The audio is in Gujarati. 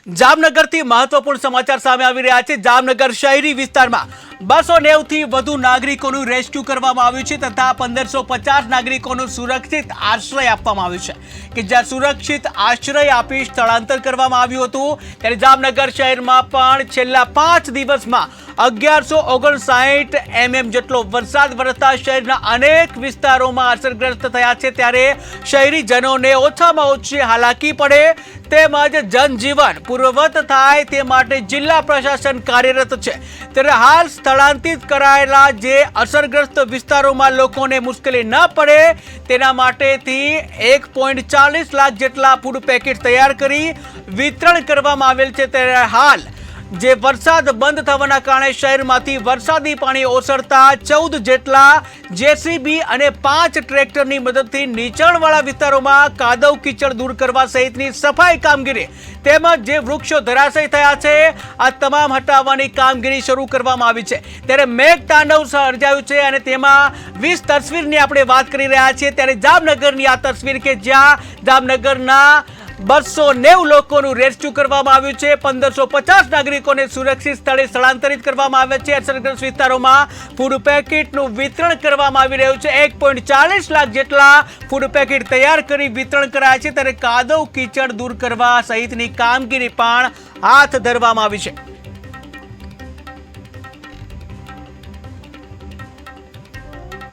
જામનગરથી મહત્વપૂર્ણ સમાચાર સામે આવી રહ્યા છે। જામનગર શહેરી વિસ્તારમાં 290 થી વધુ નાગરિકોનું રેસ્ક્યુ કરવામાં આવ્યું છે તથા 1550 નાગરિકોનું સુરક્ષિત આશ્રય આપવામાં આવ્યું છે કે જ્યાં સુરક્ષિત આશ્રય આપી સ્થળાંતર કરવામાં આવ્યું હતું। ત્યારે જામનગર શહેરમાં પણ છેલ્લા 5 દિવસમાં 1159 mm જેટલો વરસાદ વરસતા શહેરના અનેક વિસ્તારોમાં અસરગ્રસ્ત થયા છે। ત્યારે શહેરીજનોને ઓછામાં ઓછી હાલાકી પડે તેમજ જનજીવન પૂર્વવત થાય તે માટે જિલ્લા પ્રશાસન કાર્યરત છે। ત્યારે હાલ સ્થળાંતરિત કરાયેલા જે અસરગ્રસ્ત વિસ્તારોમાં લોકોને મુશ્કેલી ન પડે તેના માટેથી 1.40 લાખ જેટલા ફૂડ પેકેટ તૈયાર કરી વિતરણ કરવામાં આવેલ છે। ત્યારે હાલ જે વરસાદ બંધ થવાના કારણે શહેરમાંથી વરસાદી પાણી ઓસરતા 14 જેટલા જેસીબી અને 5 ટ્રેક્ટરની મદદથી નીચાણવાળા વિસ્તારોમાં કાદવ કીચડ દૂર કરવા સહિતની સફાઈ કામગીરી તેમજ જે વૃક્ષો ધરાશય થયા છે આ તમામ હટાવવાની કામગીરી શરૂ કરવામાં આવી છે। ત્યારે મેઘતાંડવ સર્જાયું છે અને તેમાં 20 તસવીરની આપણે વાત કરી રહ્યા છીએ। ત્યારે જામનગરની આ તસવીર કે જ્યાં જામનગરના 290 લોકોનું રેસ્ક્યુ કરવામાં આવ્યું છે। 1550 નાગરિકોને સુરક્ષિત સ્થળે સ્થળાંતરિત કરવામાં આવ્યા છે। અસરગ્રસ્ત વિસ્તારોમાં ફૂડ પેકેટનું વિતરણ કરવામાં આવી રહ્યું છે। 1.40 લાખ જેટલા ફૂડ પેકેટ તૈયાર કરી વિતરણ કરાયા છે। ત્યારે કાદવ કીચડ દૂર કરવા સહિતની કામગીરી પણ હાથ ધરવામાં આવી છે।